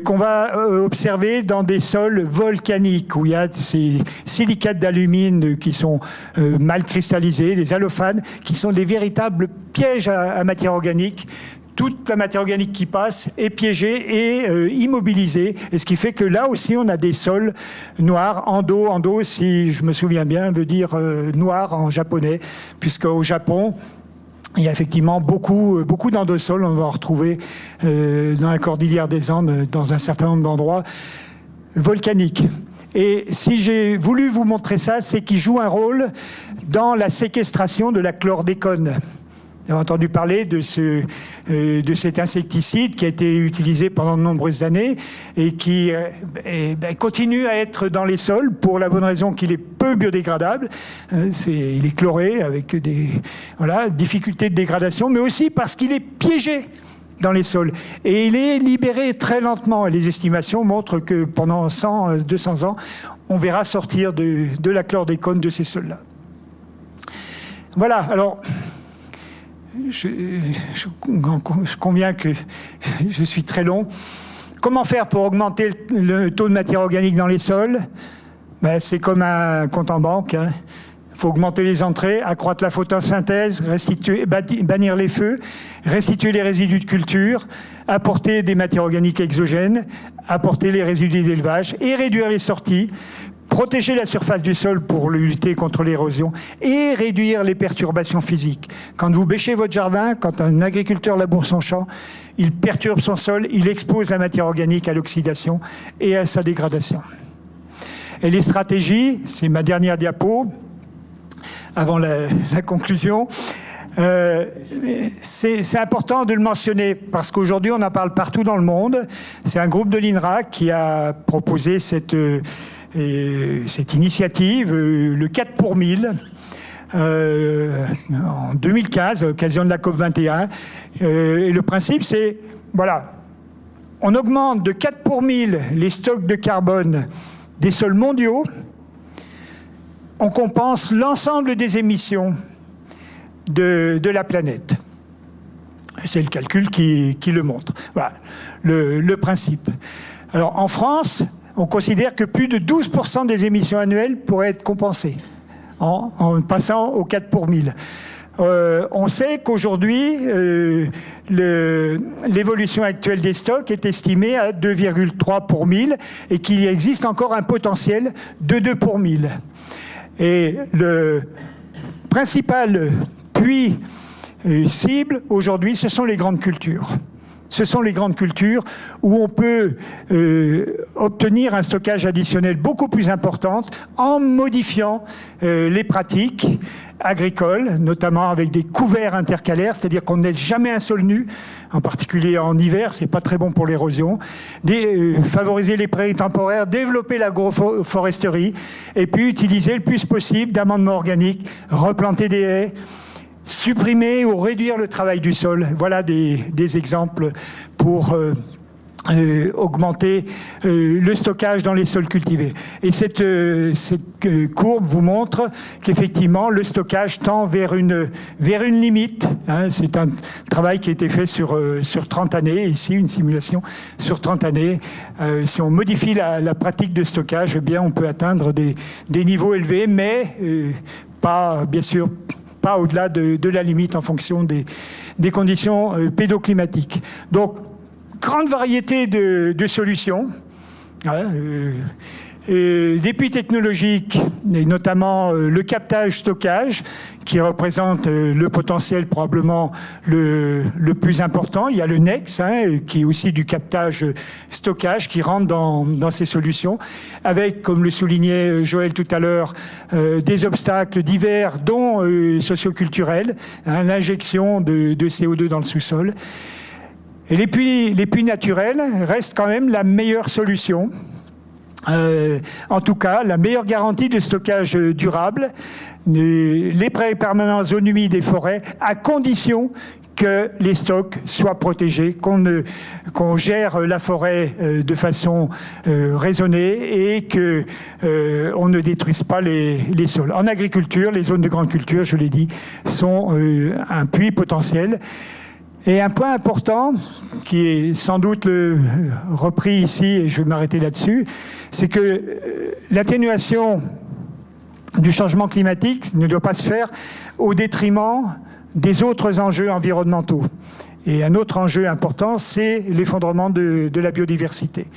qu'on va observer dans des sols volcaniques, où il y a ces silicates d'alumine qui sont mal cristallisés, les allophanes, qui sont des véritables pièges à matière organique. Toute la matière organique qui passe est piégée et immobilisée. Et ce qui fait que là aussi, on a des sols noirs. Ando, si je me souviens bien, veut dire noir en japonais, puisqu'au Japon, il y a effectivement beaucoup d'endosols. On va en retrouver dans la cordillère des Andes, dans un certain nombre d'endroits volcaniques. Et si j'ai voulu vous montrer ça, c'est qu'il joue un rôle dans la séquestration de la chlordécone. Vous avez entendu parler de cet insecticide qui a été utilisé pendant de nombreuses années et qui continue à être dans les sols pour la bonne raison qu'il est peu biodégradable. Il est chloré avec des difficultés de dégradation, mais aussi parce qu'il est piégé dans les sols. Et il est libéré très lentement. Les estimations montrent que pendant 100, 200 ans, on verra sortir de la chlordécone de ces sols-là. Voilà, alors... Je conviens que je suis très long. Comment faire pour augmenter le taux de matière organique dans les sols? C'est comme un compte en banque. Il faut augmenter les entrées, accroître la photosynthèse, bannir les feux, restituer les résidus de culture, apporter des matières organiques exogènes, apporter les résidus d'élevage et réduire les sorties, protéger la surface du sol pour lutter contre l'érosion et réduire les perturbations physiques. Quand vous bêchez votre jardin, quand un agriculteur laboure son champ, il perturbe son sol, il expose la matière organique à l'oxydation et à sa dégradation. Et les stratégies, c'est ma dernière diapo, avant la conclusion. C'est important de le mentionner parce qu'aujourd'hui on en parle partout dans le monde. C'est un groupe de l'INRAE qui a proposé cette initiative, le 4 pour 1000, en 2015, à l'occasion de la COP21. Et le principe, c'est, on augmente de 4 pour 1000 les stocks de carbone des sols mondiaux, on compense l'ensemble des émissions de la planète. C'est le calcul qui le montre. Voilà, le principe. Alors, en France, on considère que plus de 12% des émissions annuelles pourraient être compensées en passant au 4 pour 1000. On sait qu'aujourd'hui, l'évolution actuelle des stocks est estimée à 2,3 pour 1000 et qu'il existe encore un potentiel de 2 pour 1000. Et le principal puits cible aujourd'hui, ce sont les grandes cultures. Ce sont les grandes cultures où on peut obtenir un stockage additionnel beaucoup plus important en modifiant les pratiques agricoles, notamment avec des couverts intercalaires, c'est-à-dire qu'on ne laisse jamais un sol nu, en particulier en hiver, c'est pas très bon pour l'érosion. Favoriser les prairies temporaires, développer l'agroforesterie, et puis utiliser le plus possible d'amendements organiques, replanter des haies, supprimer ou réduire le travail du sol. Voilà des exemples pour augmenter le stockage dans les sols cultivés. Et cette courbe vous montre qu'effectivement le stockage tend vers une limite. C'est un travail qui a été fait sur 30 années, ici une simulation sur 30 années. Si on modifie la pratique de stockage, eh bien on peut atteindre des niveaux élevés, mais pas, bien sûr, pas au-delà de la limite en fonction des conditions pédoclimatiques. Donc, grande variété de solutions. Des puits technologiques, et notamment le captage-stockage, qui représente le potentiel probablement le plus important. Il y a le NEX, qui est aussi du captage-stockage, qui rentre dans ces solutions, avec, comme le soulignait Joël tout à l'heure, des obstacles divers, dont socioculturels, l'injection de CO2 dans le sous-sol. Et les puits naturels restent quand même la meilleure solution. En tout cas, la meilleure garantie de stockage durable, les prairies permanentes, zones humides et forêts, à condition que les stocks soient protégés, qu'on gère la forêt de façon raisonnée et que on ne détruise pas les sols. En agriculture, les zones de grande culture, je l'ai dit, sont un puits potentiel. Et un point important, qui est sans doute repris ici, et je vais m'arrêter là-dessus, c'est que l'atténuation du changement climatique ne doit pas se faire au détriment des autres enjeux environnementaux. Et un autre enjeu important, c'est l'effondrement de la biodiversité.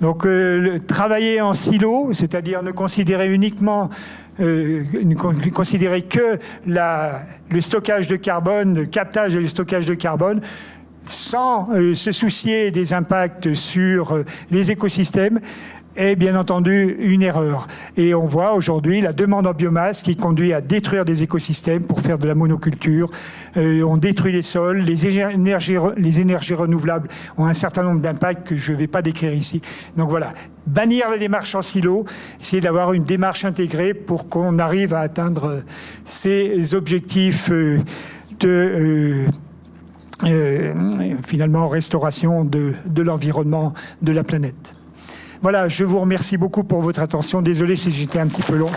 Donc, travailler en silo, c'est-à-dire ne considérer uniquement considérer que le stockage de carbone, le captage et le stockage de carbone, sans se soucier des impacts sur les écosystèmes, est bien entendu une erreur. Et on voit aujourd'hui la demande en biomasse qui conduit à détruire des écosystèmes pour faire de la monoculture. On détruit les sols, les énergies renouvelables ont un certain nombre d'impacts que je ne vais pas décrire ici. Donc voilà, bannir la démarche en silo, essayer d'avoir une démarche intégrée pour qu'on arrive à atteindre ces objectifs finalement restauration de l'environnement de la planète. Voilà, je vous remercie beaucoup pour votre attention. Désolé si j'étais un petit peu long.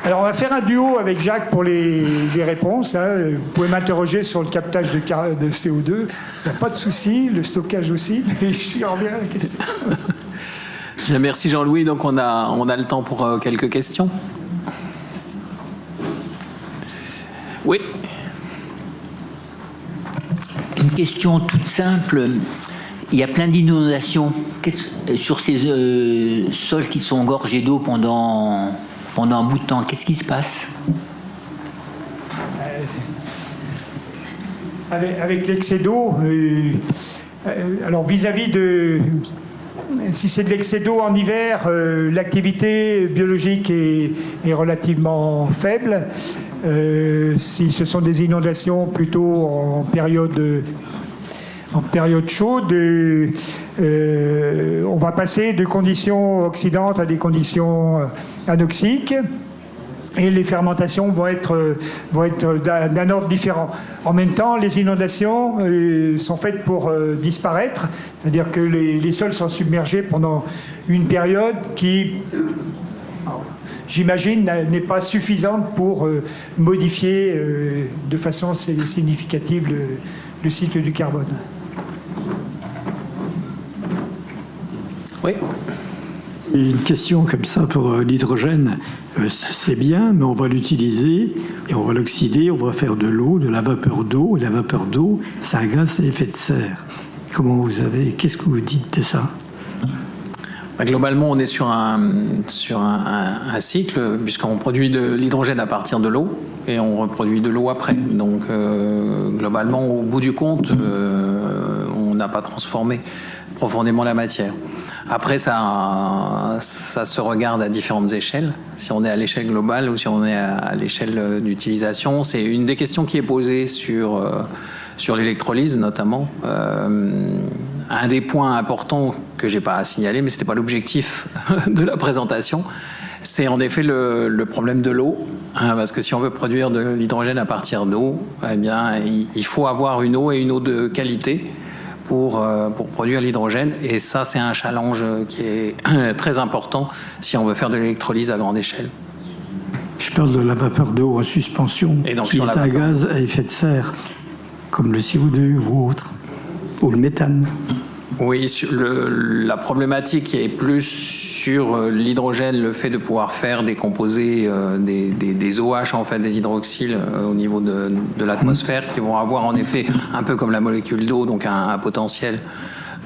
Alors, on va faire un duo avec Jacques pour les réponses. Hein. Vous pouvez m'interroger sur le captage de CO2. Il n'y a pas de souci, le stockage aussi. Mais je reviens à la question. Bien, merci Jean-Louis. Donc, on a le temps pour quelques questions. Oui. Une question toute simple. Il y a plein d'inondations sur ces sols qui sont engorgés d'eau pendant un bout de temps. Qu'est-ce qui se passe ? Avec l'excès d'eau, alors vis-à-vis de... Si c'est de l'excès d'eau en hiver, l'activité biologique est relativement faible. Si ce sont des inondations plutôt en période chaude, on va passer de conditions oxydantes à des conditions anoxiques et les fermentations vont être d'un ordre différent. En même temps, les inondations sont faites pour disparaître, c'est-à-dire que les sols sont submergés pendant une période qui, j'imagine, n'est pas suffisante pour modifier de façon significative le cycle du carbone. Oui. Une question comme ça pour l'hydrogène, c'est bien, mais on va l'utiliser et on va l'oxyder, on va faire de l'eau, de la vapeur d'eau, et la vapeur d'eau, c'est un gaz à effet de serre. Qu'est-ce que vous dites de ça ? Globalement, on est sur un cycle, puisqu'on produit de l'hydrogène à partir de l'eau et on reproduit de l'eau après. Donc, globalement, au bout du compte, on n'a pas transformé profondément la matière. Après, ça se regarde à différentes échelles. Si on est à l'échelle globale ou si on est à l'échelle d'utilisation, c'est une des questions qui est posée sur l'électrolyse notamment. Un des points importants que j'ai pas à signaler, mais c'était pas l'objectif de la présentation, c'est en effet le problème de l'eau, hein, parce que si on veut produire de l'hydrogène à partir d'eau, eh bien, il faut avoir une eau et une eau de qualité pour produire l'hydrogène, et ça c'est un challenge qui est très important si on veut faire de l'électrolyse à grande échelle. Je parle de la vapeur d'eau en suspension, qui est un gaz à effet de serre, comme le CO2 ou autre, ou le méthane. Oui, la problématique est plus sur l'hydrogène, le fait de pouvoir faire des composés, des OH, en fait, des hydroxyles au niveau de l'atmosphère, qui vont avoir en effet, un peu comme la molécule d'eau, donc un potentiel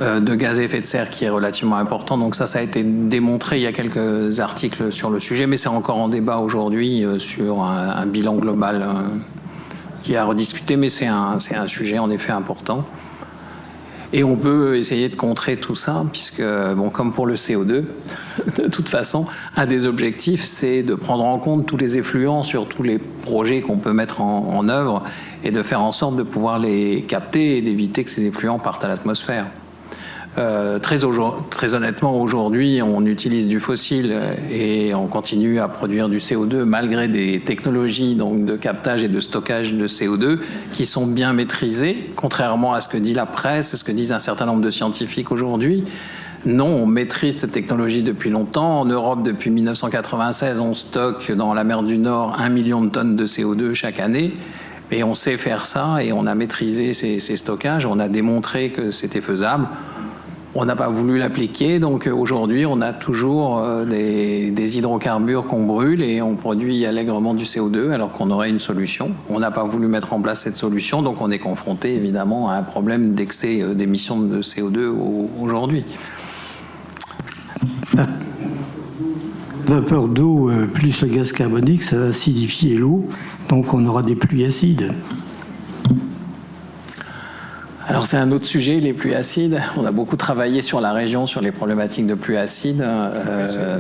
de gaz à effet de serre qui est relativement important. Donc ça a été démontré, il y a quelques articles sur le sujet, mais c'est encore en débat aujourd'hui sur un bilan global qui est à rediscuter, mais c'est un sujet en effet important. Et on peut essayer de contrer tout ça, puisque, bon, comme pour le CO2, de toute façon, un des objectifs, c'est de prendre en compte tous les effluents sur tous les projets qu'on peut mettre en œuvre et de faire en sorte de pouvoir les capter et d'éviter que ces effluents partent à l'atmosphère. Très honnêtement, aujourd'hui, on utilise du fossile et on continue à produire du CO2 malgré des technologies donc, de captage et de stockage de CO2 qui sont bien maîtrisées, contrairement à ce que dit la presse et ce que disent un certain nombre de scientifiques aujourd'hui. Non, on maîtrise cette technologie depuis longtemps. En Europe, depuis 1996, on stocke dans la mer du Nord 1 million de tonnes de CO2 chaque année. Et on sait faire ça et on a maîtrisé ces stockages. On a démontré que c'était faisable. On n'a pas voulu l'appliquer, donc aujourd'hui on a toujours des hydrocarbures qu'on brûle et on produit allègrement du CO2 alors qu'on aurait une solution. On n'a pas voulu mettre en place cette solution, donc on est confronté évidemment à un problème d'excès d'émissions de CO2 aujourd'hui. La vapeur d'eau plus le gaz carbonique, ça va acidifier l'eau, donc on aura des pluies acides. Alors c'est un autre sujet, les pluies acides. On a beaucoup travaillé sur la région, sur les problématiques de pluies acides,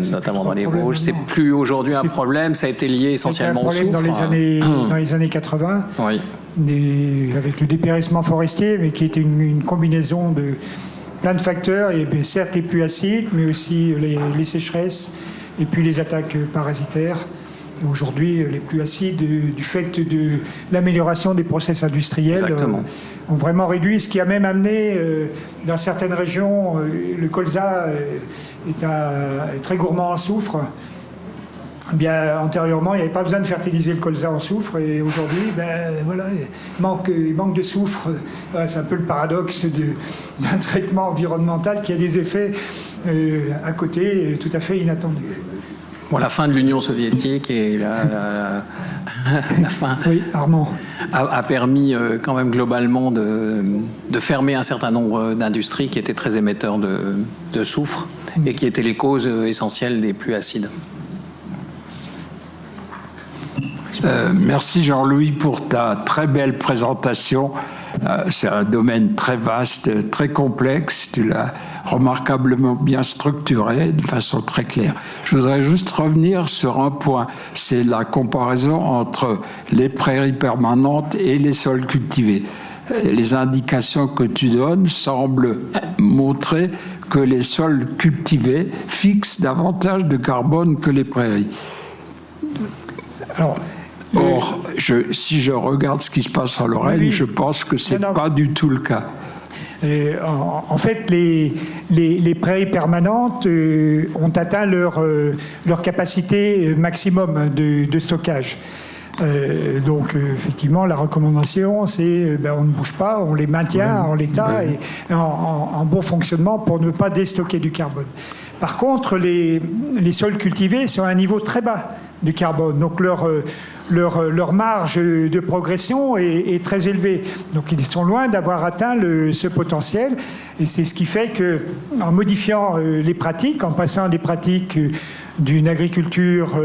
notamment dans les Vosges. C'est plus aujourd'hui un problème, ça a été lié essentiellement au soufre. Dans les années 80, oui. Avec le dépérissement forestier, mais qui était une combinaison de plein de facteurs. Il y avait certes les pluies acides, mais aussi les sécheresses et puis les attaques parasitaires. Et aujourd'hui, les pluies acides, du fait de l'amélioration des process industriels, ont vraiment réduit, ce qui a même amené, dans certaines régions, le colza est très gourmand en soufre. Bien, antérieurement, il n'y avait pas besoin de fertiliser le colza en soufre, et aujourd'hui, il manque de soufre. Voilà, c'est un peu le paradoxe d'un traitement environnemental qui a des effets à côté tout à fait inattendus. Bon, la fin de l'Union soviétique et la fin oui, Armand. A permis quand même globalement de fermer un certain nombre d'industries qui étaient très émetteurs de soufre et qui étaient les causes essentielles des pluies acides. Merci Jean-Louis pour ta très belle présentation. C'est un domaine très vaste, très complexe. Tu l'as remarquablement bien structuré de façon très claire. Je voudrais juste revenir sur un point. C'est la comparaison entre les prairies permanentes et les sols cultivés. Les indications que tu donnes semblent montrer que les sols cultivés fixent davantage de carbone que les prairies. Or, si je regarde ce qui se passe en Lorraine, oui, je pense que ce n'est pas du tout le cas. En fait, les prairies permanentes ont atteint leur capacité maximum de stockage. Donc, effectivement, la recommandation, c'est on ne bouge pas, on les maintient en l'état et en bon fonctionnement pour ne pas déstocker du carbone. Par contre, les sols cultivés sont à un niveau très bas de carbone. Donc, leur marge de progression est très élevée. Donc ils sont loin d'avoir atteint ce potentiel. Et c'est ce qui fait qu'en modifiant les pratiques, en passant des pratiques d'une agriculture,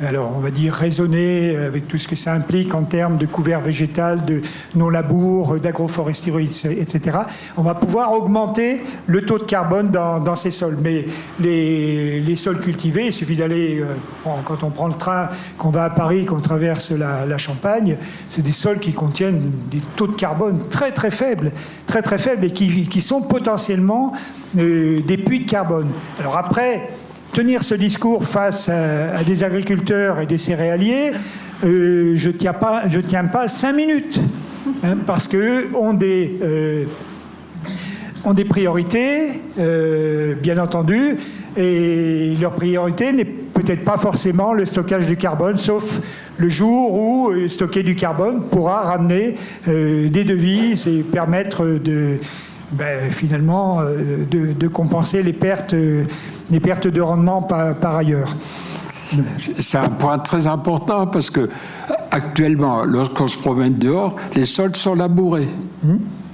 alors on va dire raisonnée, avec tout ce que ça implique en termes de couvert végétal, de non-labour, d'agroforesterie, etc., on va pouvoir augmenter le taux de carbone dans ces sols. Mais les sols cultivés, il suffit d'aller, quand on prend le train, qu'on va à Paris, qu'on traverse la Champagne, c'est des sols qui contiennent des taux de carbone très très faibles et qui sont potentiellement des puits de carbone. Alors après, tenir ce discours face à des agriculteurs et des céréaliers, je tiens pas 5 minutes, parce qu'eux ont des priorités, bien entendu, et leur priorité n'est peut-être pas forcément le stockage du carbone, sauf le jour où stocker du carbone pourra ramener des devises et permettre finalement de compenser les pertes de rendement par ailleurs. C'est un point très important parce que actuellement, lorsqu'on se promène dehors, les sols sont labourés,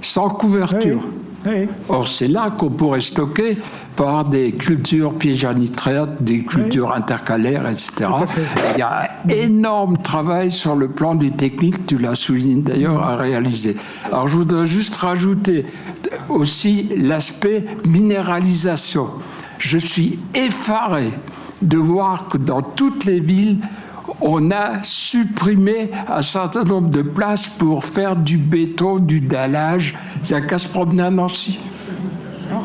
sans couverture. Oui. Or, c'est là qu'on pourrait stocker par des cultures pièges à nitrate, des cultures intercalaires, etc. Il y a un énorme travail sur le plan des techniques, tu l'as souligné d'ailleurs, à réaliser. Alors, je voudrais juste rajouter aussi l'aspect minéralisation. Je suis effaré de voir que dans toutes les villes, on a supprimé un certain nombre de places pour faire du béton, du dallage. Il n'y a qu'à se promener à Nancy.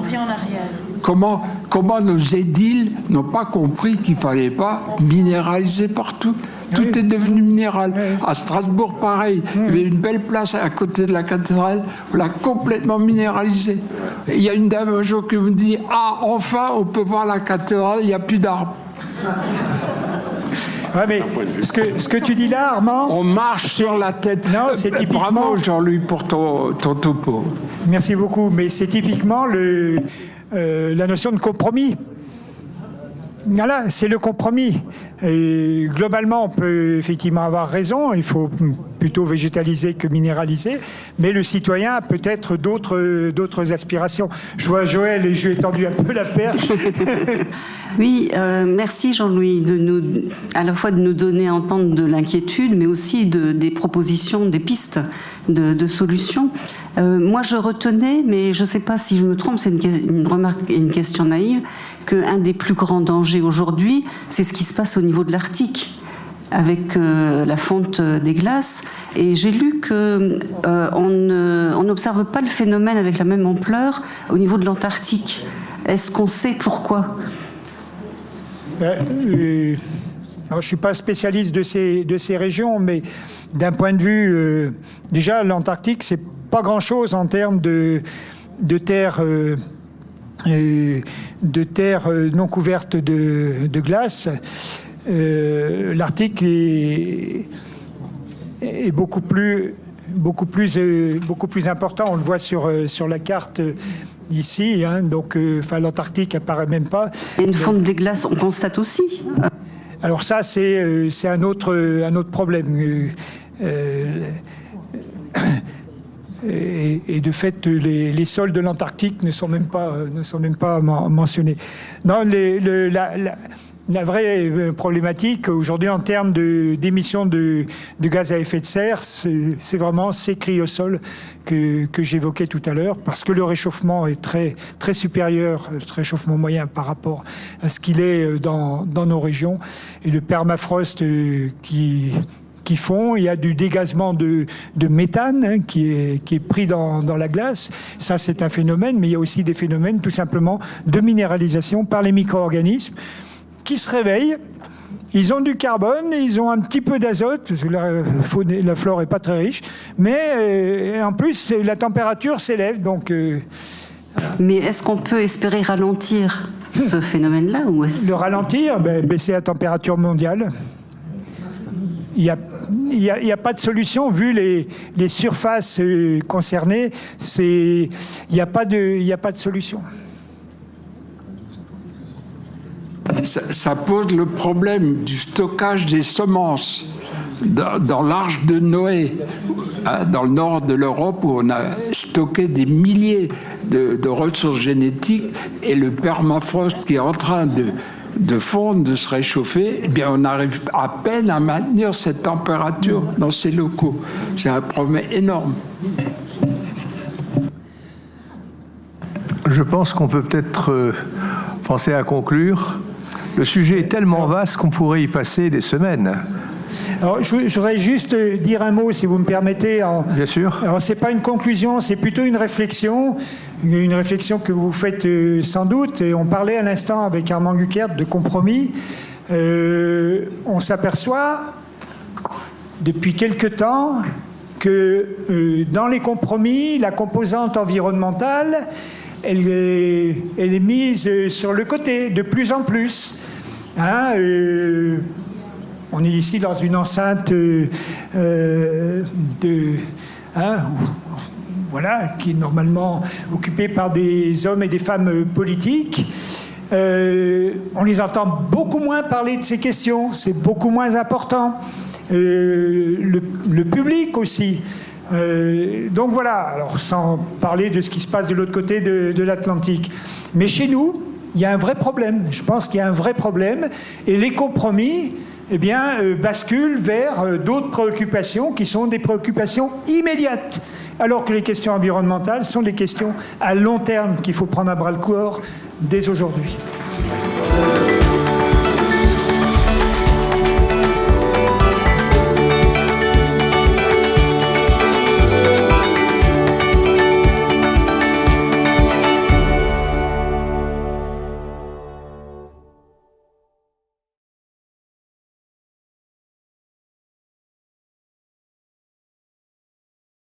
revient en arrière. Comment nos édiles n'ont pas compris qu'il ne fallait pas minéraliser partout. Tout est devenu minéral. À Strasbourg, pareil. Il y avait une belle place à côté de la cathédrale. On l'a complètement minéralisée. Il y a une dame un jour qui me dit « Ah, enfin, on peut voir la cathédrale, il n'y a plus d'arbres. » Ouais, mais ce que tu dis là, Armand... On marche sur la tête. Non, c'est typiquement... Bravo, Jean-Louis, pour ton topo. Merci beaucoup. Mais c'est typiquement la notion de compromis. Voilà, c'est le compromis. Et globalement, on peut effectivement avoir raison. Il faut plutôt végétaliser que minéraliser. Mais le citoyen a peut-être d'autres aspirations. Je vois Joël et je lui ai tendu un peu la perche. Oui, merci Jean-Louis à la fois de nous donner à entendre de l'inquiétude, mais aussi des propositions, des pistes de solutions. Moi, je retenais, mais je ne sais pas si je me trompe, c'est une remarque et une question naïve, qu'un des plus grands dangers aujourd'hui, c'est ce qui se passe au niveau de l'Arctique, avec la fonte des glaces. Et j'ai lu qu'on n'observe pas le phénomène avec la même ampleur au niveau de l'Antarctique. Est-ce qu'on sait pourquoi ? Alors, je ne suis pas spécialiste de ces régions, mais d'un point de vue... déjà, l'Antarctique, c'est pas grand-chose en termes de terre non couverte de glace. L'Arctique est beaucoup plus important. On le voit sur la carte ici, hein, donc l'Antarctique apparaît même pas. Et une fonte des glaces, on constate aussi. Alors ça, c'est un autre problème. Et de fait, les sols de l'Antarctique ne sont même pas mentionnés. Non, la vraie problématique aujourd'hui en termes d'émissions de gaz à effet de serre, c'est vraiment ces cryosol que j'évoquais tout à l'heure, parce que le réchauffement est très, très supérieur, le réchauffement moyen par rapport à ce qu'il est dans nos régions. Et le permafrost qui fond, il y a du dégazement de méthane hein, qui est pris dans la glace. Ça, c'est un phénomène, mais il y a aussi des phénomènes tout simplement de minéralisation par les micro-organismes qui se réveillent. Ils ont du carbone, ils ont un petit peu d'azote, parce que la flore n'est pas très riche, mais en plus, la température s'élève. Donc, mais est-ce qu'on peut espérer ralentir ce phénomène-là ou le ralentir, baisser la température mondiale. Il n'y a pas de solution, vu les surfaces concernées, il n'y a pas de solution. Ça pose le problème du stockage des semences dans l'Arche de Noé, dans le nord de l'Europe, où on a stocké des milliers de ressources génétiques, et le permafrost qui est en train de fondre, de se réchauffer, eh bien on arrive à peine à maintenir cette température dans ces locaux. C'est un problème énorme. Je pense qu'on peut peut-être penser à conclure. Le sujet est tellement vaste qu'on pourrait y passer des semaines. Alors, je voudrais juste dire un mot, si vous me permettez. Bien sûr. Alors, c'est pas une conclusion, c'est plutôt une réflexion que vous faites sans doute. Et on parlait à l'instant avec Armand Guckert de compromis. On s'aperçoit depuis quelque temps que dans les compromis, la composante environnementale, elle est mise sur le côté de plus en plus. Hein, on est ici dans une enceinte qui est normalement occupée par des hommes et des femmes politiques. On les entend beaucoup moins parler de ces questions, c'est beaucoup moins important. Le public aussi. Donc voilà, alors sans parler de ce qui se passe de l'autre côté de l'Atlantique. Mais chez nous, il y a un vrai problème. Je pense qu'il y a un vrai problème. Et les compromis, basculent vers d'autres préoccupations qui sont des préoccupations immédiates. Alors que les questions environnementales sont des questions à long terme qu'il faut prendre à bras-le-corps dès aujourd'hui.